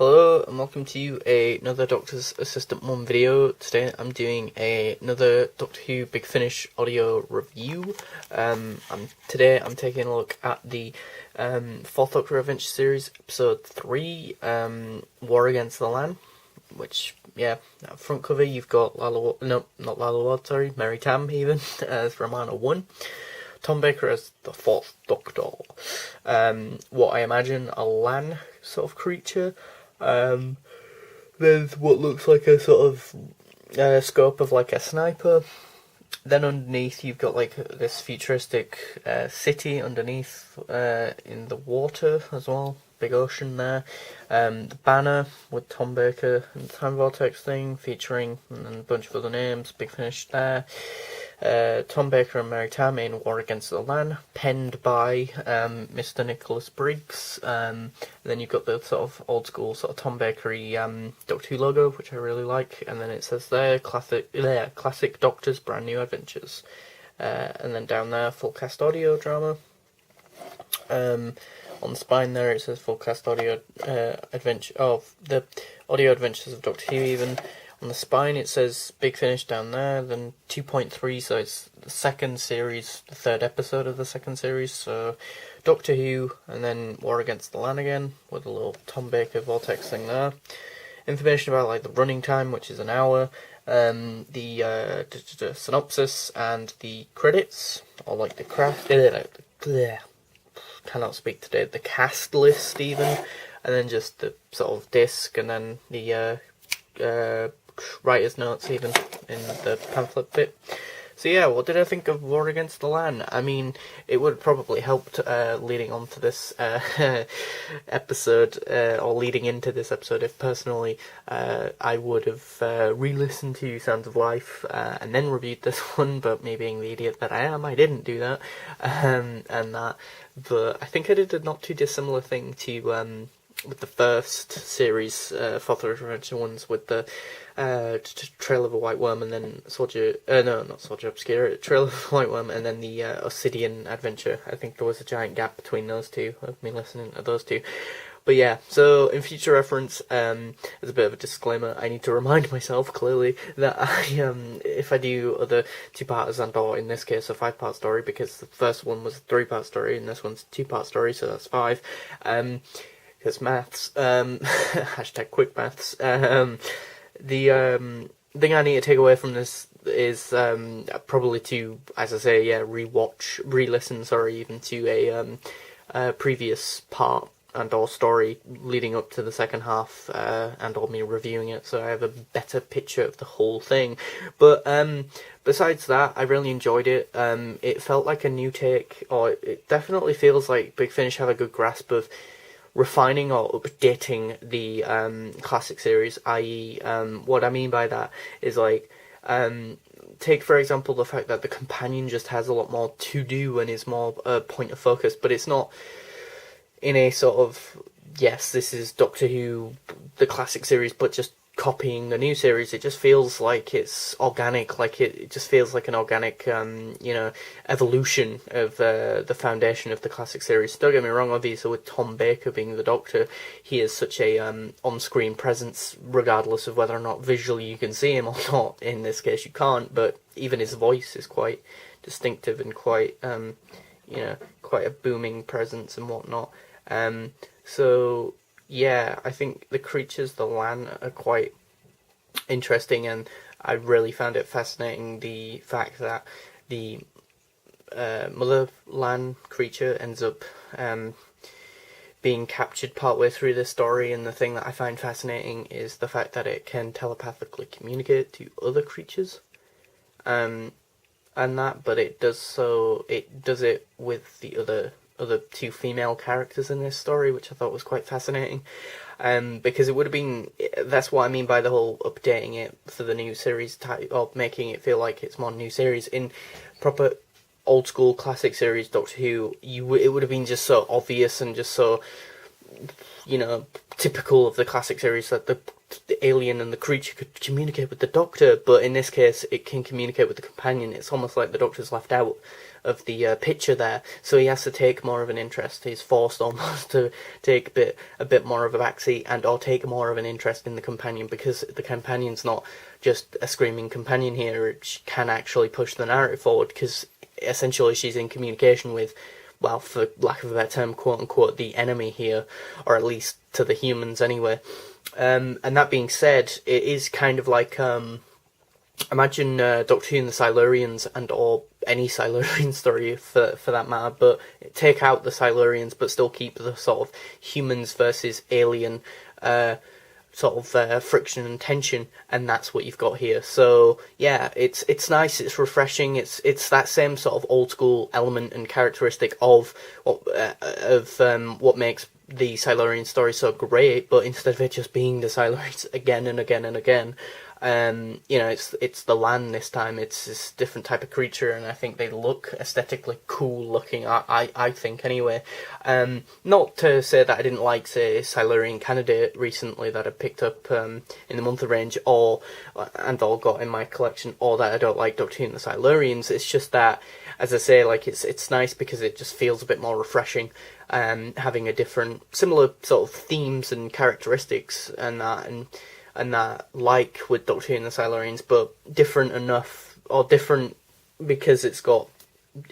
Hello and welcome to another Doctor's Assistant 1 video. Today I'm doing another Doctor Who Big Finish audio review. Today I'm taking a look at the 4th Doctor Adventure Series, Episode 3, War Against the Laan, which, yeah, front cover you've got Mary Tam even, as Romana 1. Tom Baker as the 4th Doctor. What I imagine a laan sort of creature. There's what looks like a sort of scope of like a sniper. Then underneath you've got like this futuristic city underneath in the water as well. Big ocean there. The banner with Tom Baker and the Time Vortex thing featuring and a bunch of other names. Big Finish there. Tom Baker and Mary Tam in War Against the Laan, penned by Mr. Nicholas Briggs. And then you've got the sort of old school sort of Tom Bakery Doctor Who logo, which I really like. And then it says there, classic Doctor's brand new adventures. And then down there, full cast audio drama. On the spine there it says full cast audio adventure of the audio adventures of Doctor Who even. On the spine it says Big Finish down there, then 2.3, so it's the second series, the third episode of the second series, so Doctor Who, and then War Against the Laan again, with a little Tom Baker Vortex thing there. Information about like the running time, which is an hour, the synopsis, and the credits, or like the cannot speak today, the cast list even, and then just the sort of disc, and then the writer's notes even in the pamphlet bit. So yeah, what did I think of War Against the Laan? I mean, it would have probably helped leading on to this episode, or leading into this episode, if personally I would have re-listened to Sounds of Life and then reviewed this one, but me being the idiot that I am, I didn't do that. But I think I did a not too dissimilar thing to with the first series, 4th Doctor Adventure ones, with the Trail of a White Worm, and then Trail of a White Worm, and then the Obsidian Adventure. I think there was a giant gap between those two, of me listening to those two. But yeah, so in future reference, as a bit of a disclaimer, I need to remind myself clearly that if I do other two-parters and or in this case a 5-part story, because the first one was a 3-part story and this one's a 2-part story, so that's 5. Because maths, hashtag quick maths. The thing I need to take away from this is probably to, as I say, re-listen, even to a previous part and or story leading up to the second half, and or me reviewing it, so I have a better picture of the whole thing. But besides that, I really enjoyed it. It felt like a new take, or it definitely feels like Big Finish have a good grasp of refining or updating the classic series, i.e. What I mean by that is like, take for example the fact that the companion just has a lot more to do and is more point of focus, but it's not in a sort of, yes, this is Doctor Who, the classic series, but just copying the new series. It just feels like it's organic, like it just feels like an organic, evolution of the foundation of the classic series. Don't get me wrong, obviously with Tom Baker being the Doctor, he is such a on-screen presence, regardless of whether or not visually you can see him or not. In this case you can't, but even his voice is quite distinctive and quite, quite a booming presence and whatnot. So yeah, I think the creatures, the Laan, are quite interesting, and I really found it fascinating the fact that the mother Laan creature ends up being captured partway through the story, and the thing that I find fascinating is the fact that it can telepathically communicate to other creatures, but it does it with the other 2 female characters in this story, which I thought was quite fascinating, because it would have been, that's what I mean by the whole updating it for the new series type, or making it feel like it's more new series. In proper old school classic series Doctor Who, it would have been just so obvious and just so, typical of the classic series that the the alien and the creature could communicate with the Doctor, but in this case it can communicate with the companion. It's almost like the Doctor's left out of the picture there, so he has to take more of an interest. He's forced almost to take a bit more of a backseat and or take more of an interest in the companion, because the companion's not just a screaming companion here. She can actually push the narrative forward, because essentially she's in communication with, well, for lack of a better term, quote-unquote, the enemy here, or at least to the humans anyway. And that being said, it is kind of like, imagine Doctor Who and the Silurians, and or any Silurian story for that matter, but take out the Silurians but still keep the sort of humans versus alien friction and tension, and that's what you've got here. So yeah, it's nice, it's refreshing, it's that same sort of old school element and characteristic of what makes the Silurian story so great, but instead of it just being the Silurians again and again and again, it's the Laan this time. It's this different type of creature, and I think they look aesthetically cool looking. I think anyway. Not to say that I didn't like, say, Silurian Candidate recently that I picked up in the monthly range, or got in my collection, or that I don't like Doctor Who and the Silurians. It's just that, as I say, like it's nice because it just feels a bit more refreshing, having a different, similar sort of themes and characteristics and that, like with Doctor Who and the Silurians, but different enough, or different because it's got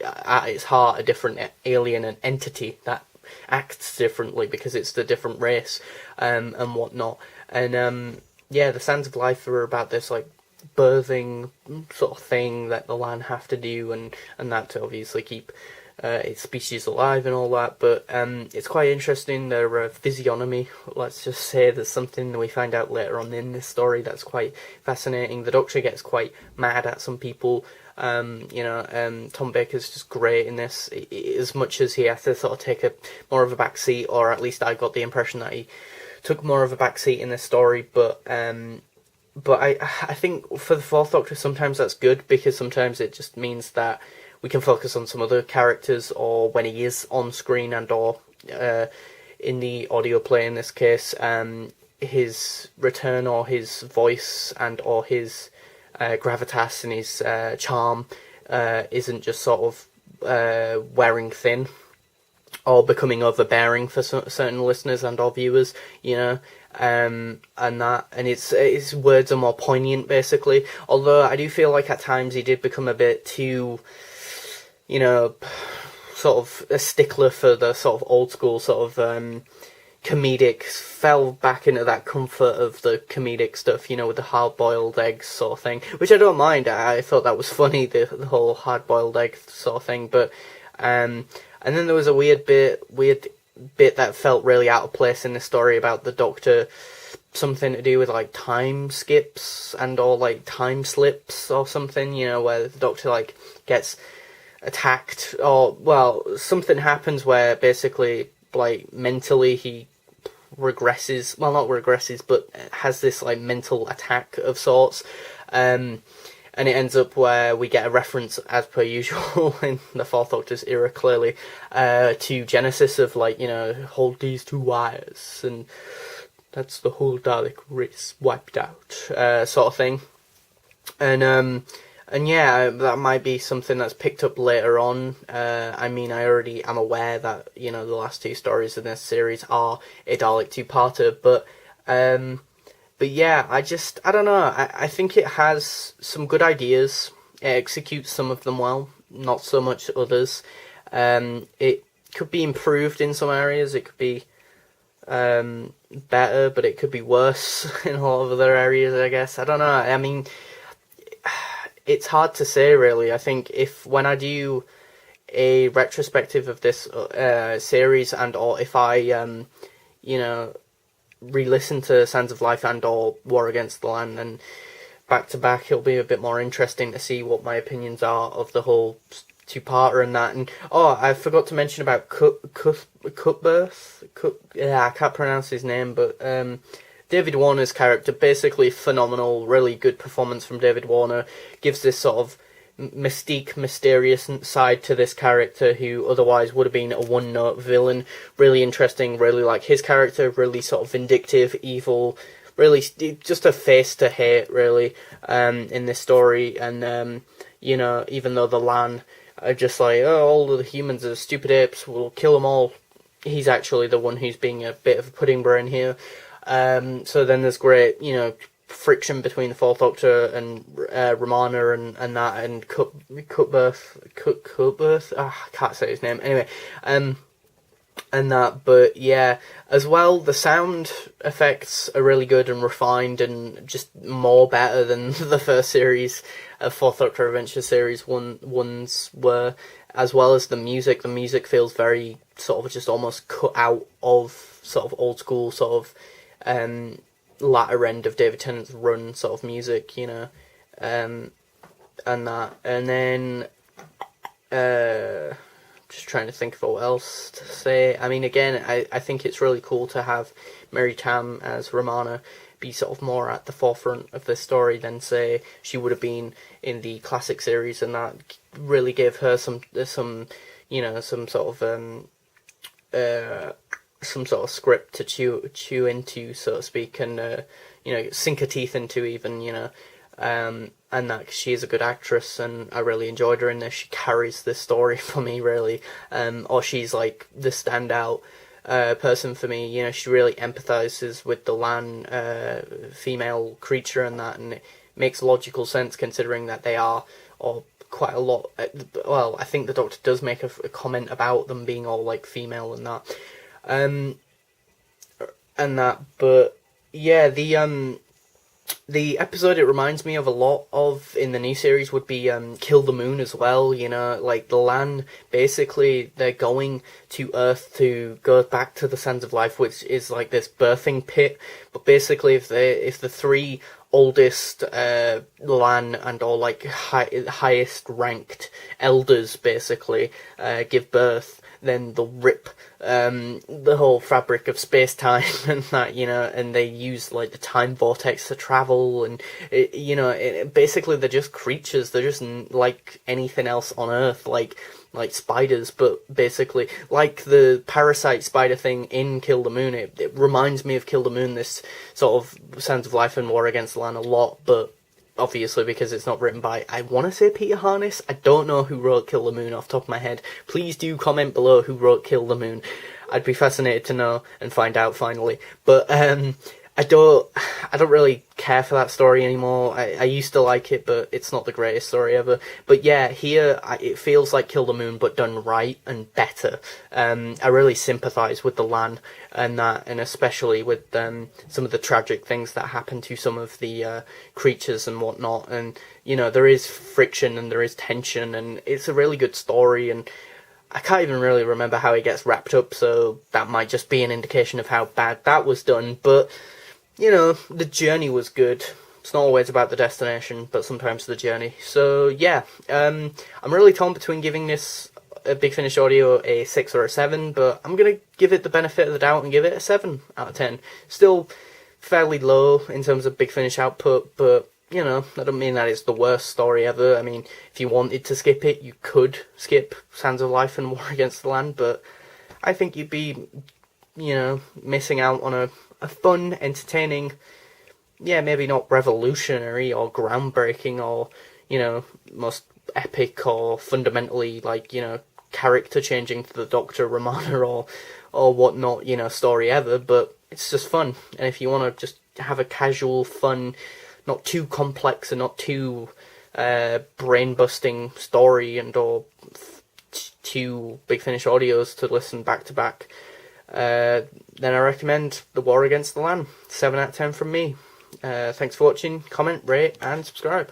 at its heart a different alien and entity that acts differently because it's the different race, and whatnot. And the Sands of Life are about this like birthing sort of thing that the Laan have to do, and that to obviously keep its species alive and all that, but it's quite interesting. Their physiognomy, let's just say, there's something that we find out later on in this story that's quite fascinating. The Doctor gets quite mad at some people. Tom Baker's just great in this, as much as he has to sort of take more of a back seat, or at least I got the impression that he took more of a back seat in this story, but I think for the Fourth Doctor sometimes that's good, because sometimes it just means that we can focus on some other characters, or when he is on screen and or in the audio play in this case, his return or his voice and or his gravitas and his charm isn't just sort of wearing thin or becoming overbearing for certain listeners and or viewers, and his words are more poignant, basically. Although I do feel like at times he did become a bit too, sort of a stickler for the sort of old school sort of comedic, fell back into that comfort of the comedic stuff, with the hard-boiled eggs sort of thing, which I don't mind. I thought that was funny, the whole hard-boiled egg sort of thing, but and then there was a weird bit that felt really out of place in the story about the Doctor, something to do with like time skips and or like time slips or something, where the Doctor like gets attacked, or something happens where basically like mentally he regresses, not regresses, but has this like mental attack of sorts, and it ends up where we get a reference, as per usual in the Fourth Doctor's era, clearly to Genesis of like, hold these two wires and that's the whole Dalek race wiped out, sort of thing. And yeah, that might be something that's picked up later on. I already am aware that, the last two stories in this series are a Dalek two-parter, but yeah, I don't know, I think it has some good ideas. It executes some of them well, not so much others. It could be improved in some areas, it could be better, but it could be worse in a lot of other areas, I guess. I don't know, it's hard to say, really. I think when I do a retrospective of this series, and or if I, re-listen to Sands of Life and or War Against the Land, and back to back, it'll be a bit more interesting to see what my opinions are of the whole two-parter and that. And I forgot to mention about Cutbirth. I can't pronounce his name, but David Warner's character, basically phenomenal, really good performance from David Warner, gives this sort of mystique, mysterious side to this character who otherwise would have been a one-note villain. Really interesting, really like his character, really sort of vindictive, evil, really just a face to hate, really, in this story. And you know, even though the Laan are just like, oh, all of the humans are stupid apes, we'll kill them all, he's actually the one who's being a bit of a pudding brain here. So then there's great, you know, friction between the Fourth Doctor and Romana and that, and Cutbirth. I can't say his name. Anyway, and that, but yeah, as well, the sound effects are really good and refined and just more better than the first series of Fourth Doctor Adventure series ones were, as well as the music. The music feels very sort of just almost cut out of sort of old school sort of latter end of David Tennant's run sort of music, you know, and that, and then just trying to think of what else to say. I mean, again, I think it's really cool to have Mary Tam as Romana be sort of more at the forefront of this story than, say, she would have been in the classic series, and that really gave her some you know, some sort of script to chew into, so to speak, and you know, sink her teeth into, even, you know, and that she is a good actress, and I really enjoyed her in this. She carries this story for me, really, or she's like the standout person for me. You know, she really empathizes with the Laan female creature and that, and it makes logical sense considering that they are, or quite a lot. Well, I think the Doctor does make a comment about them being all like female and that, but yeah, the episode it reminds me of a lot of in the new series would be Kill the Moon as well. You know, like the Laan, basically they're going to Earth to go back to the Sands of Life, which is like this birthing pit. But basically, if the three oldest Laan and all like highest ranked elders basically give birth, then they'll rip the whole fabric of space-time and that, you know, and they use like the time vortex to travel, and basically they're just creatures. They're just like anything else on Earth, like spiders, but basically like the parasite spider thing in Kill the Moon. It reminds me of Kill the Moon, this sort of Sands of Life and War Against the Land a lot, but obviously because it's not written by, I want to say Peter Harness. I don't know who wrote Kill the Moon off the top of my head. Please do comment below who wrote Kill the Moon. I'd be fascinated to know and find out finally. But I don't really care for that story anymore. I used to like it, but it's not the greatest story ever. But yeah, here it feels like Kill the Moon, but done right and better. I really sympathise with the Laan and that, and especially with some of the tragic things that happen to some of the creatures and whatnot. And you know, there is friction and there is tension, and it's a really good story. And I can't even really remember how it gets wrapped up, so that might just be an indication of how bad that was done. But you know, the journey was good. It's not always about the destination, but sometimes the journey. So yeah, I'm really torn between giving this Big Finish Audio a 6 or a 7, but I'm going to give it the benefit of the doubt and give it a 7 out of 10. Still fairly low in terms of Big Finish output, but you know, that doesn't mean that it's the worst story ever. I mean, if you wanted to skip it, you could skip Sands of Life and War Against the Land, but I think you'd be, you know, missing out on a fun, entertaining, yeah, maybe not revolutionary or groundbreaking or, you know, most epic or fundamentally, like, you know, character changing to the Doctor, Romana, or whatnot, you know, story ever, but it's just fun. And if you want to just have a casual, fun, not too complex and not too brain-busting story and or two Big Finish audios to listen back to back, then I recommend The War Against the Laan. 7 out of 10 from me. Thanks for watching, comment, rate, and subscribe.